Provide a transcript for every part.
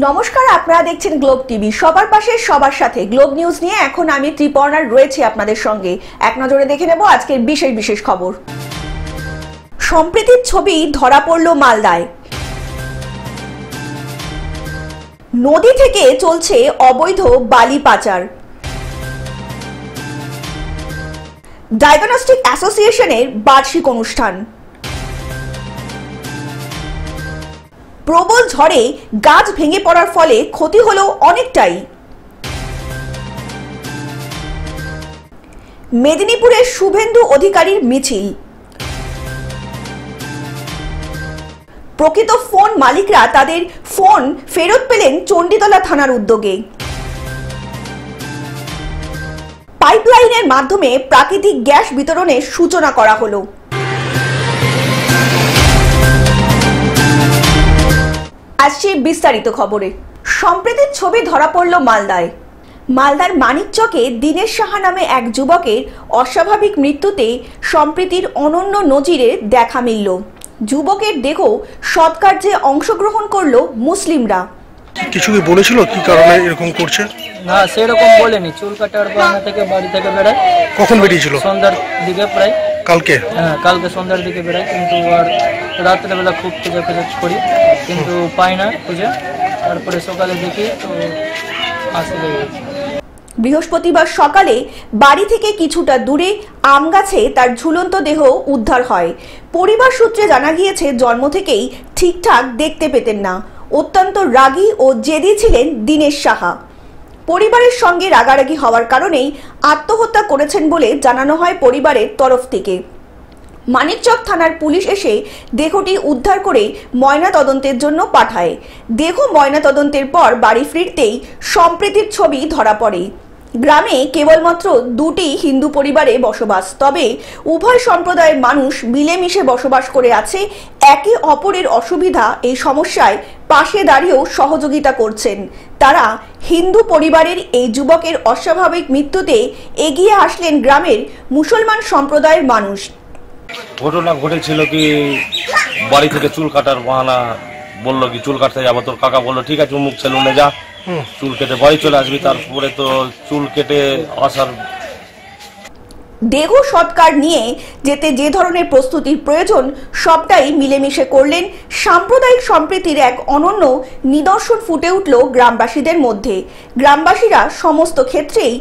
নমস্কার, আপনারা দেখছেন গ্লোব টিভি। সবার পাশে সবার সাথে গ্লোব নিউজ নিয়ে এখন আমি ত্রিপর্ণার রয়েছে আপনাদের সঙ্গে। এক নজরে দেখে নেব আজকের বিশেষ বিশেষ খবর। সম্প্রীতির ছবি ধরা পড়ল মালদায়। নদী থেকে চলছে অবৈধ বালি পাচার। ডায়াগনস্টিক অ্যাসোসিয়েশনের বার্ষিক অনুষ্ঠান। প্রবল ঝড়ে গাছ ভেঙে পড়ার ফলে ক্ষতি হলো অনেকটাই। মেদিনীপুরের শুভেন্দু অধিকারীর মিছিল। প্রকৃত ফোন মালিকরা তাদের ফোন ফেরত পেলেন চণ্ডীতলা থানার উদ্যোগে। পাইপলাইনের মাধ্যমে প্রাকৃতিক গ্যাস বিতরণের সূচনা করা হলো। আসছে বিস্তারিত খবরে। সম্প্রীতির ছবি ধরা পড়ল মালদায়। মালদার মানিকচকে দীনেশ সাহা নামে এক যুবকের অস্বাভাবিক মৃত্যুতে সম্প্রীতির অনন্য নজিরে দেখা মিলল। যুবকের দেহ সৎকার্যে অংশগ্রহণ করল মুসলিমরা। কিছু কি বলেছিল কি কারণে এরকম করছে? না, সেরকম বলেনি। চুল কাটার বাহানা থেকে বাড়ি থেকে বেড়ায়। কখন বেরিয়েছিল? সন্ধ্যার দিকে প্রায়। কালকে? হ্যাঁ, কালকে সন্ধ্যার দিকে বেড়ায়, কিন্তু আর রাত্রেবেলা খুব খোঁজাখোঁজ করি, কিন্তু পাই না খুঁজে। তারপরে সকালে দেখি তো আসে গেছে। বৃহস্পতিবার সকালে বাড়ি থেকে কিছুটা দূরে আম গাছে তার ঝুলন্ত দেহ উদ্ধার হয়। পরিবার সূত্রে জানা গিয়েছে, জন্ম থেকেই ঠিকঠাক দেখতে পেতেন না। অত্যন্ত রাগী ও জেদি ছিলেন দীনেশ সাহা। পরিবারের সঙ্গে রাগারাগি হওয়ার কারণেই আত্মহত্যা করেছেন বলে জানানো হয় পরিবারের তরফ থেকে। মানিকচক থানার পুলিশ এসে দেহটি উদ্ধার করে ময়না তদন্তের জন্য পাঠায়। দেহ ময়না তদন্তের পর বাড়ি ফিরতেই সম্প্রীতির ছবি ধরা পড়ে। গ্রামে কেবলমাত্র দুটি হিন্দু পরিবারে বসবাস, তবে উভয় সম্প্রদায়ের মানুষ মিলেমিশে বসবাস করে আছে। একে অপরের অসুবিধা এই সমস্যায় পাশে দাঁড়িয়েও সহযোগিতা করছেন তারা। হিন্দু পরিবারের এই যুবকের অস্বাভাবিক মৃত্যুতে এগিয়ে আসলেন গ্রামের মুসলমান সম্প্রদায়ের মানুষ। ঘটনা ঘটেছিল কি, বাড়ি থেকে চুল কাটার বাহানা বললো কি চুল কাটতে যাবো। তোর কাকা বললো ঠিক আছে, মুখ সেলুনে যা, চুল কেটে বাড়ি চলে আসবি। তারপরে তো চুল কেটে আসার দেহ সৎকার নিয়ে যেতে যে ধরনের প্রস্তুতির প্রয়োজন সবটাই মিলেমিশে করলেন। সাম্প্রদায়িক সম্প্রীতির এক অনন্য নিদর্শন ফুটে উঠল গ্রামবাসীদের মধ্যে। গ্রামবাসীরা সমস্ত ক্ষেত্রেই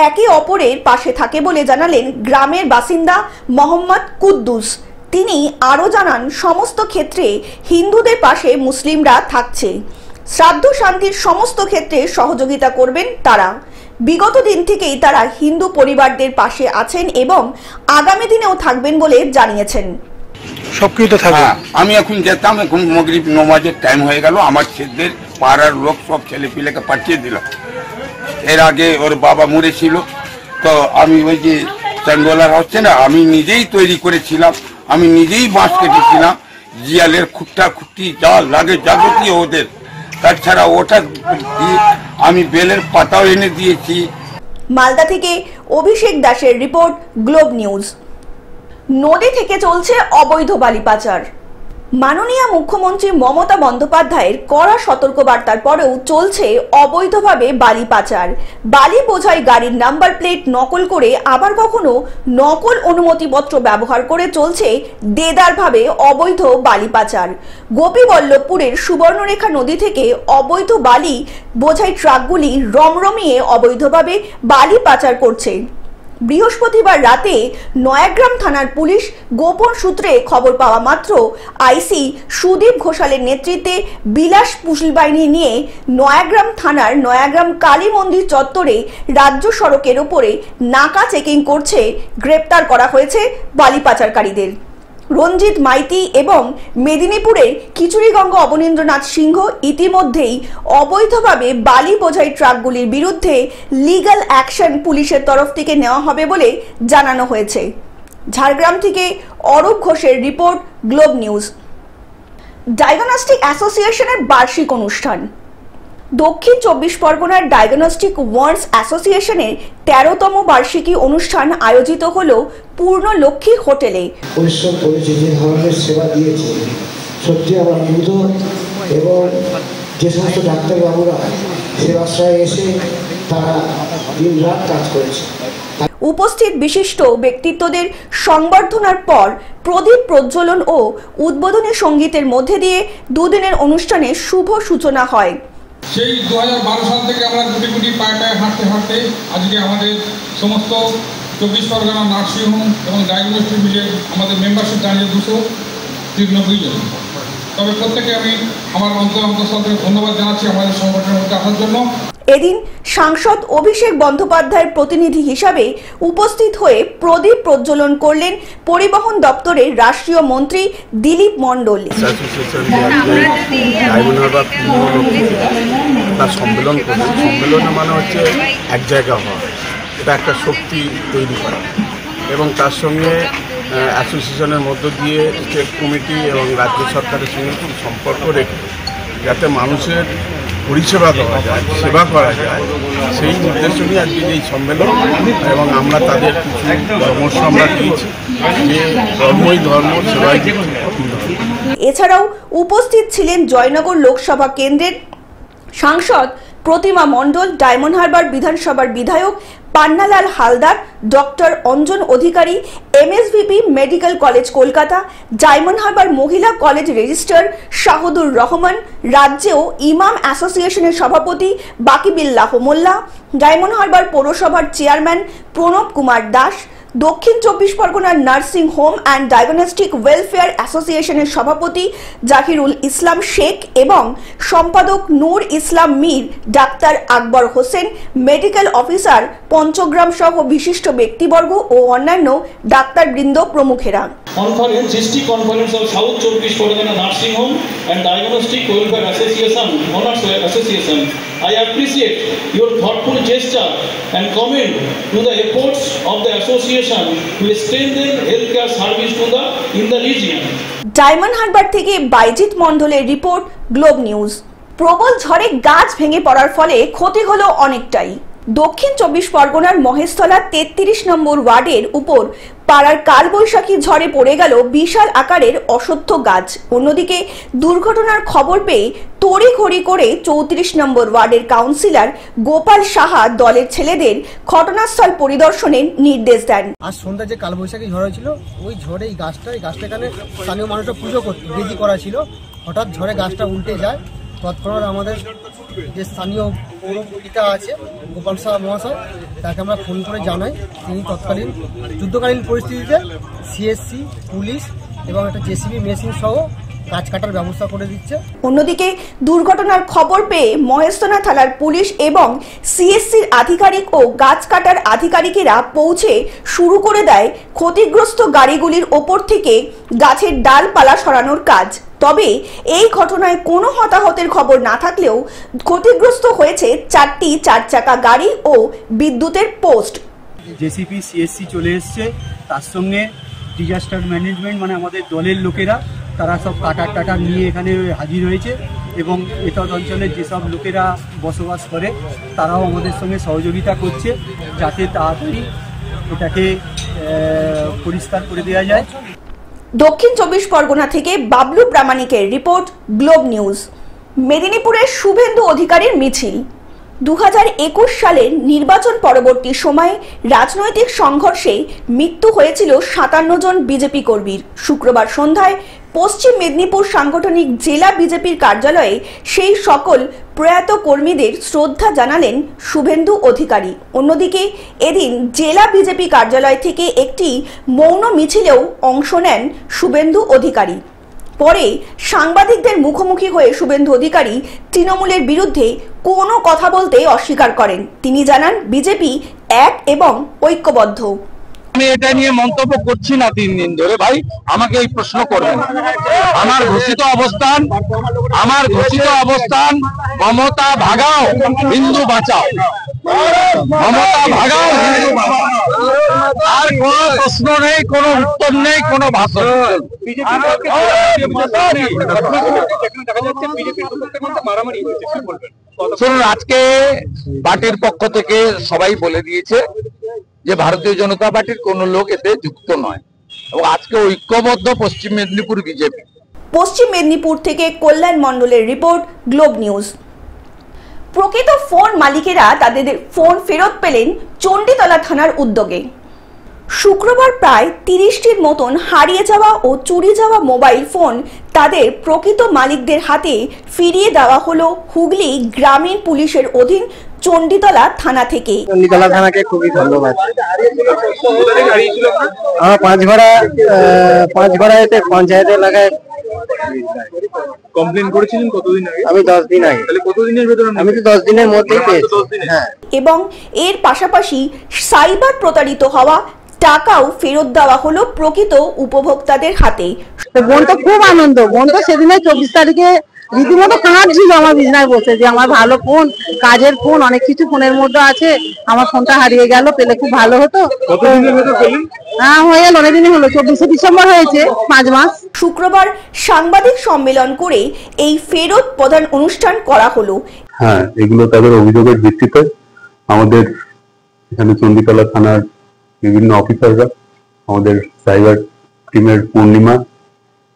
একে অপরের পাশে থাকে বলে জানালেন গ্রামের বাসিন্দা মোহাম্মদ কুদ্দুস। তিনি আরও জানান, সমস্ত ক্ষেত্রে হিন্দুদের পাশে মুসলিমরা থাকছে। শ্রাদ্ধ শান্তির সমস্ত ক্ষেত্রে সহযোগিতা করবেন তারা। বিগত দিন থেকেই তারা হিন্দু পরিবারদের পাশে আছেন এবং আগামী দিনেও থাকবেন বলে জানিয়েছেন। সবকিছু থাকবে। আমি এখন যেতাম, এখন মাগরিব নামাজের টাইম হয়ে গেল। আমার ছেলেদের পাড়ার লোক সব ছেলে পিলেকে পাঠিয়ে দিলাম। এর আগে ওর বাবা মরেছিল, তো আমি ওই যে চাঙ্গোলার হচ্ছে না, আমি নিজেই তৈরি করেছিলাম। আমি নিজেই বাঁশ কেটেছিলাম, জিয়ালের খুঁটটা খুঁটি যা লাগে যাবতীয় ওদের। তাছাড়া ওটা দিয়ে আমি বেলের পাতাও এনে দিয়েছি। মালদা থেকে অভিষেক দাসের রিপোর্ট, গ্লোব নিউজ। নদী থেকে চলছে অবৈধ বালি পাচার। মাননীয় মুখ্যমন্ত্রী মমতা বন্দ্যোপাধ্যায়ের কড়া সতর্কবার্তার পরেও চলছে অবৈধভাবে বালি পাচার। বালি বোঝাই গাড়ির নাম্বার প্লেট নকল করে, আবার কখনো নকল অনুমতিপত্র ব্যবহার করে চলছে দেদারভাবে অবৈধ বালি পাচার। গোপীবল্লভপুরের সুবর্ণরেখা নদী থেকে অবৈধ বালি বোঝাই ট্রাকগুলি রমরমিয়ে অবৈধভাবে বালি পাচার করছে। বৃহস্পতিবার রাতে নয়াগ্রাম থানার পুলিশ গোপন সূত্রে খবর পাওয়া মাত্র আইসি সুদীপ ঘোষালের নেতৃত্বে বিলাস পুলিশ বাহিনী নিয়ে নয়াগ্রাম থানার নয়াগ্রাম কালী মন্দির চত্বরে রাজ্য সড়কের ওপরে নাকা চেকিং করছে। গ্রেপ্তার করা হয়েছে বালি পাচারকারীদের। রঞ্জিত মাইতি এবং মেদিনীপুরের খিচুড়িগঙ্গা অবনীন্দ্রনাথ সিংহ ইতিমধ্যেই অবৈধভাবে বালি বোঝাই ট্রাকগুলির বিরুদ্ধে লিগ্যাল অ্যাকশন পুলিশের তরফ থেকে নেওয়া হবে বলে জানানো হয়েছে। ঝাড়গ্রাম থেকে অরূপ ঘোষের রিপোর্ট, গ্লোব নিউজ। ডায়াগনস্টিক অ্যাসোসিয়েশনের বার্ষিক অনুষ্ঠান। দক্ষিণ ২৪ পরগনার ডায়াগনস্টিক ওয়ার্ডস অ্যাসোসিয়েশনের ১৩তম বার্ষিকী অনুষ্ঠান আয়োজিত হল পূর্ণলক্ষ্মী হোটেলে। পরিশ্রম করেছে, যে ধরনের সেবা দিয়েছে, সত্যি আমার মুগ্ধ এবং যে সমস্ত ডাক্তারবাবুরা সেবাশ্রয়ে এসে তারা দিন রাত কাজ করেছে। উপস্থিত বিশিষ্ট ব্যক্তিত্বদের সংবর্ধনার পর প্রদীপ প্রজ্বলন ও উদ্বোধনী সঙ্গীতের মধ্যে দিয়ে দুদিনের অনুষ্ঠানে শুভ সূচনা হয়। সেই 2012 সাল থেকে আমরা গুটি গুটি পায়ে পায়ে হাঁটতে হাঁটতে আজকে আমাদের সমস্ত 24 পরগনা নার্সিংহোম এবং ডায়াগনস্টিক মিলে আমাদের মেম্বারশিপ দাঁড়িয়ে 293 জন। তবে প্রত্যেকে আমি আমার অন্তঃস্থল থেকে ধন্যবাদ জানাচ্ছি আমাদের সংগঠনের মধ্যে আসার জন্য। এদিন সাংসদ অভিষেক বন্দ্যোপাধ্যায়ের প্রতিনিধি হিসাবে উপস্থিত হয়ে প্রদীপ প্রজ্বলন করলেন পরিবহন দপ্তরের রাষ্ট্রীয় মন্ত্রী দিলীপ মণ্ডল। সম্মেলন মানে হচ্ছে এক জায়গা হওয়া, এটা একটা শক্তি তৈরি করা এবং তার সঙ্গে অ্যাসোসিয়েশনের মধ্য দিয়ে স্টেট কমিটি এবং রাজ্য সরকারের সঙ্গে খুব সম্পর্ক রেখে যাতে মানুষের পরিষেবা দেওয়া যায়, সেবা করা যায়, সেই উদ্দেশ্য নিয়ে আজকে এই সম্মেলন। এবং আমরা তাদের কিছু পরামর্শ আমরা দিয়েছি যে ধর্মই ধর্ম, সেবাই। এছাড়াও উপস্থিত ছিলেন জয়নগর লোকসভা কেন্দ্রের সাংসদ প্রতিমা মণ্ডল, ডায়মন্ড হারবার বিধানসভার বিধায়ক Pannalal Haldar, doctor Anjan Adhikari, MSVP medical college Kolkata, Diamond Harbour মহিলা কলেজ রেজিস্ট্রার শাহদুর রহমান, রাজ্যেও ইমাম অ্যাসোসিয়েশনের সভাপতি বাকিবিল্লাহ মোল্লা, ডায়মন্ড হারবার পৌরসভার চেয়ারম্যান প্রণব কুমার দাস, দক্ষিণ 24 পরগনার nursing home and diagnostic welfare অ্যাসোসিয়েশনের সভাপতি জাহিরুল ইসলাম শেখ এবং সম্পাদক নূর ইসলাম Mir, doctor Akbar Hossain, medical officer Panchagram সহ বিশিষ্ট ব্যক্তিবর্গ ও অন্যান্য ডাক্তারবৃন্দ প্রমুখেরা। Conference, District Conference of South 24 Pargana Nursing Home and Diagnostic Welfare Association, Honors Association. I appreciate your thoughtful gesture and comment to the efforts of the association to strengthen healthcare service in the region. Diamond Harbour থেকে বাইজিৎ মণ্ডলের report, Globe news. প্রবল ঝড়ে গাছ ভেঙে পড়ার ফলে ক্ষতি হলো অনেকটাই। দক্ষিণ 24 পরগনার মহেশতলা 33 নম্বর ওয়ার্ডের উপর পাড়ার কালবৈশাখী ঝড়ে পড়ে গেল বিশাল আকারের অশ্বত্থ গাছ। অন্যদিকে দুর্ঘটনার খবর পেয়ে তড়িঘড়ি করে 34 নম্বর ওয়ার্ডের কাউন্সিলর গোপাল সাহা দলের ছেলেদের ঘটনাস্থল পরিদর্শনের নির্দেশ দেন। আজ সন্ধ্যা যে কালবৈশাখী ঝড় হয়েছিল, ওই ঝড়ে এই গাছটা এখানে স্থানীয় মানুষরা পুজো করতে বেদি করা ছিল। হঠাৎ ঝড়ে গাছটা উল্টে যায়। তৎপর আমাদের যে স্থানীয় পৌরপিতা আছে গোপাল সাহা মহাশয়, তাকে আমরা ফোন করে জানাই। তিনি তৎকালীন যুদ্ধকালীন পরিস্থিতিতে সিএসসি, পুলিশ এবং একটা জেসিবি মেশিন সহ গাছ কাটার ব্যবস্থা করে দিচ্ছে। অন্যদিকে দুর্ঘটনার খবর পেয়ে মহেশতলা থানার পুলিশ এবং সিএসসির আধিকারিক ও গাছ কাটার আধিকারিকেরা পৌঁছে শুরু করে দেয় ক্ষতিগ্রস্ত গাড়িগুলির ওপর থেকে গাছের ডালপালা সরানোর কাজ। তবে এই ঘটনায় কোনো হতাহতের খবর না থাকলেও ক্ষতিগ্রস্ত হয়েছে 4টি 4 চাকা গাড়ি ও বিদ্যুতের পোস্ট। জেসিপি, সিএসসি চলে এসছে, তার সঙ্গে ডিজাস্টার ম্যানেজমেন্ট মানে আমাদের দলের লোকেরা, তারা সব কাটার নিয়ে এখানে হাজির হয়েছে এবং এতদ অঞ্চলের যেসব লোকেরা বসবাস করে তারাও আমাদের সঙ্গে সহযোগিতা করছে যাতে তাড়াতাড়ি এটাকে পরিষ্কার করে দেওয়া যায়। দক্ষিণ 24 পরগনা থেকে বাবলু প্রামাণিকের রিপোর্ট, গ্লোব নিউজ। মেদিনীপুরের শুভেন্দু অধিকারীর মিছিল। 2021 সালের নির্বাচন পরবর্তী সময়ে রাজনৈতিক সংঘর্ষে মৃত্যু হয়েছিল 57 জন বিজেপি কর্মীর। শুক্রবার সন্ধ্যায় পশ্চিম মেদিনীপুর সাংগঠনিক জেলা বিজেপির কার্যালয়ে সেই সকল প্রয়াত কর্মীদের শ্রদ্ধা জানালেন শুভেন্দু অধিকারী। অন্যদিকে এদিন জেলা বিজেপি কার্যালয় থেকে একটি মৌন মিছিলেও অংশ নেন শুভেন্দু অধিকারী। পরে সাংবাদিকদের মুখোমুখি হয়ে শুভেন্দু অধিকারী তৃণমূলের বিরুদ্ধে কোনো কথা বলতে অস্বীকার করেন। তিনি জানান বিজেপি এক এবং ঐক্যবদ্ধ। আমি এটা নিয়ে মন্তব্য করছি না 3 দিন ধরে। ভাই আমাকে এই প্রশ্ন করবেন। আমার ঘোষিত অবস্থান মমতা ভাগাও হিন্দু বাঁচাও, মমতা ভাগাও হিন্দু বাঁচাও। আর কোন প্রশ্ন নেই, কোনো উত্তর নেই, কোনো ভাষণ। শুনুন, আজকে পার্টির পক্ষ থেকে সবাই বলে দিয়েছে যে ভারতীয় জনতা পার্টির কোন লোক এতে যুক্ত নয় এবং আজকে ঐক্যবদ্ধ পশ্চিম মেদিনীপুর বিজেপি। পশ্চিম মেদিনীপুর থেকে কল্যাণ মণ্ডলের রিপোর্ট, গ্লোব নিউজ। প্রকৃত ফোন মালিকেরা তাদের ফোন ফেরত পেলেন চণ্ডীতলা থানার উদ্যোগে। শুক্রবার প্রায় 30টির মতন হারিয়ে যাওয়া ও চুরি যাওয়া মোবাইল ফোন তাদের প্রকৃত মালিকদের হাতে ফিরিয়ে দেওয়া হলো হুগলি গ্রামীণ পুলিশের অধীন চণ্ডীতলা থানা থেকে। চণ্ডীতলা থানাকে খুবই ধন্যবাদ। আমার পাঁচঘড়া এতে পঞ্চায়েত এলাকায় কমপ্লেন করেছিলেন কতদিন আগে? আমি 10 দিন আগে। তাহলে কতদিনের ভেতরে? আমি তো 10 দিনের মধ্যেই পেয়েছি। হ্যাঁ। এবং এর পাশাপাশি সাইবার প্রতারিত হওয়া টাকাও ফেরত দেওয়া হলো প্রকৃত উপভোক্তাদের হাতে। বোন তো খুব আনন্দ। বোন তো সেদিনে 24 তারিখে রীতিমতো কাঁদছিল আমার বিছানায় বসে, যে আমার ভালো ফোন, কাজের ফোন, অনেক কিছু ফোনের মধ্যে আছে, আমার ফোনটা হারিয়ে গেল, পেলে খুব ভালো হতো। কতদিনের ভেতর পেলেন? হ্যাঁ, হয়ে গেল, অনেকদিনই হলো, 24শে ডিসেম্বর হয়েছে, 5 মাস। শুক্রবার সাংবাদিক সম্মেলন করে এই ফেরত প্রদান অনুষ্ঠান করা হলো। হ্যাঁ, এগুলো তাদের অভিযোগের ভিত্তিতে আমাদের এখানে চণ্ডীতলা থানার বিভিন্ন অফিসাররা, আমাদের সাইবার টিমের পূর্ণিমা,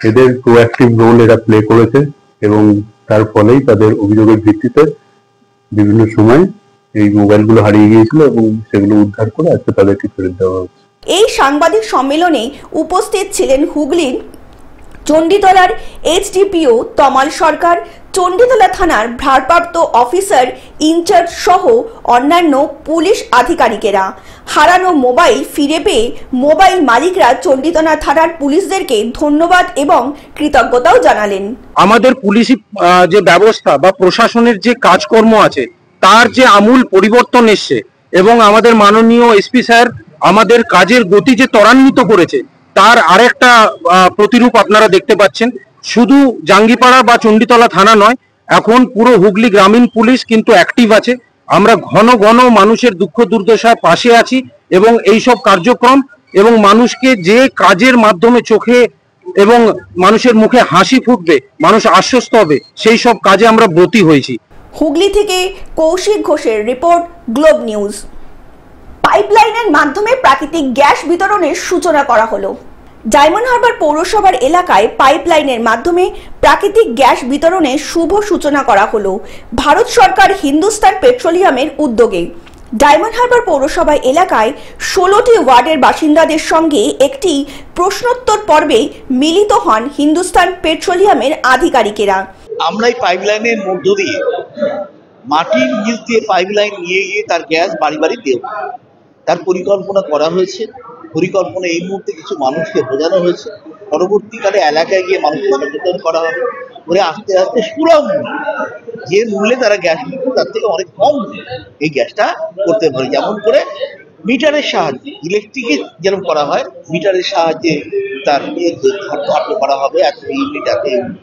এদের প্রোঅ্যাক্টিভ রোল এরা প্লে করেছে এবং তার ফলেই তাদের অভিযোগের ভিত্তিতে বিভিন্ন সময় এই মোবাইলগুলো হারিয়ে গিয়েছিল এবং সেগুলো উদ্ধার করে আজকে তাদেরকে ফেরত দেওয়া হচ্ছে। এই সাংবাদিক সম্মেলনে উপস্থিত ছিলেন হুগলির চণ্ডীতলার এইচডিপিও তমাল সরকার, চণ্ডীতলা থানার ভারপ্রাপ্ত অফিসার ইনচার্জ সহ অন্যান্য পুলিশ আধিকারিকেরা। হারানো মোবাইল ফিরে পেয়ে মোবাইল মালিকরা চণ্ডীতলা থানার পুলিশদেরকে ধন্যবাদ এবং কৃতজ্ঞতাও জানালেন। আমাদের পুলিশি যে ব্যবস্থা বা প্রশাসনের যে কাজকর্ম আছে তার যে আমূল পরিবর্তন এসছে এবং আমাদের মাননীয় এসপি স্যার আমাদের কাজের গতি যে ত্বরান্বিত করেছে তার আরেকটা প্রতিরূপ আপনারা দেখতে পাচ্ছেন। শুধু জাঙ্গিপাড়া বা চণ্ডীতলা থানা নয়, এখন পুরো হুগলি গ্রামীণ পুলিশ কিন্তু অ্যাক্টিভ আছে। আমরা ঘন ঘন মানুষের দুঃখ দুর্দশায় পাশে আছি এবং এই সব কার্যক্রম এবং মানুষকে যে কাজের মাধ্যমে চোখে এবং মানুষের মুখে হাসি ফুটবে, মানুষ আশ্বস্ত হবে, সেই সব কাজে আমরা ব্রতী হয়েছি। হুগলি থেকে কৌশিক ঘোষের রিপোর্ট, গ্লোব নিউজ। পাইপলাইনের মাধ্যমে প্রাকৃতিক গ্যাস বিতরণের সূচনা করা হলো। ডায়মন্ড হারবার পৌরসভার এলাকায় পাইপলাইনের মাধ্যমে প্রাকৃতিক গ্যাস বিতরণের শুভ সূচনা করা হলো ভারত সরকার হিন্দুস্তান পেট্রোলিয়ামের উদ্যোগে। ডায়মন্ড হারবার পৌরসভা এলাকায় 16টি ওয়ার্ডের বাসিন্দাদের সঙ্গে একটি প্রশ্নোত্তর পর্বে মিলিত হন হিন্দুস্তান পেট্রোলিয়ামের আধিকারিকেরা। আমরা এই পাইপলাইনের মধ্য দিয়ে মাটির নিচ দিয়ে পাইপলাইন নিয়ে গিয়ে তার গ্যাস বাড়ি বাড়ি দেব, তার পরিকল্পনা করা হয়েছে। পরিকল্পনা এই মুহূর্তে কিছু মানুষকে বোঝানো হয়েছে, পরবর্তীকালে এলাকায় গিয়ে মানুষকে সচেতন করা হবে, করে আস্তে আস্তে সুলভ যে মূল্যে তারা গ্যাস নিচ্ছে তার থেকে অনেক কম এই গ্যাসটা করতে পারে। যেমন করে মিটারের সাহায্যে, ইলেকট্রিকে যেরকম করা হয়, মিটারের সাহায্যে তার করা হবে এত ইউনিট এত ইউনিট।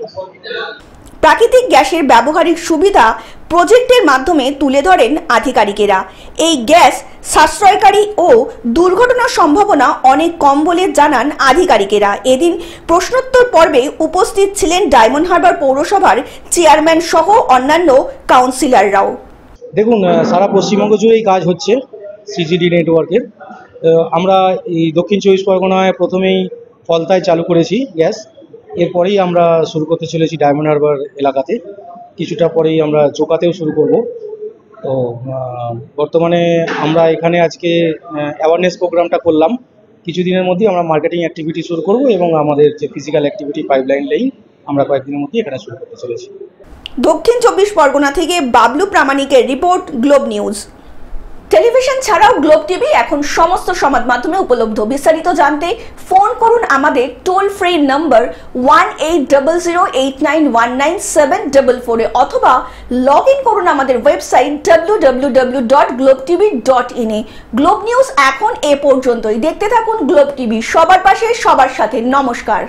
প্রাকৃতিক গ্যাসের ব্যবহারিক সুবিধা প্রজেক্টের মাধ্যমে তুলে ধরেন আধিকারিকেরা। এই গ্যাস সাশ্রয়কারী ও দুর্ঘটনার সম্ভাবনা অনেক কম বলে জানান আধিকারিকেরা। এদিন প্রশ্নোত্তর পর্বে উপস্থিত ছিলেন ডায়মন্ড হারবার পৌরসভার চেয়ারম্যান সহ অন্যান্য কাউন্সিলররাও। দেখুন, সারা পশ্চিমবঙ্গ জুড়ে এই কাজ হচ্ছে সিজিডি নেটওয়ার্কের। আমরা এই দক্ষিণ 24 পরগনায় প্রথমেই ফলতায় চালু করেছি গ্যাস, এরপরেই আমরা শুরু করতে চলেছি ডায়মন্ড হারবার এলাকাতে, কিছুটা পরেই আমরা চোকাতেও শুরু করব। তো বর্তমানে আমরা এখানে আজকে অ্যাওয়ারনেস প্রোগ্রামটা করলাম, কিছুদিনের মধ্যেই আমরা মার্কেটিং অ্যাক্টিভিটি শুরু করব এবং আমাদের যে ফিজিক্যাল অ্যাক্টিভিটি পাইপলাইন লেই আমরা কয়েকদিনের মধ্যেই এখানে শুরু করতে চলেছি। দক্ষিণ 24 পরগনা থেকে বাবলু প্রামাণিকের রিপোর্ট, গ্লোব নিউজ। টেলিভিশন ছাড়াও গ্লোব টিভি এখন সমস্ত সংবাদ মাধ্যমে উপলব্ধ। বিস্তারিত জানতে ফোন করুন আমাদের টোল ফ্রি নম্বর 1800891974 অথবা লগ ইন করুন আমাদের ওয়েবসাইট www.globetv.in এ। গ্লোব নিউজ এখন এ পর্যন্তই। দেখতে থাকুন গ্লোব টিভি, সবার পাশে সবার সাথে। নমস্কার।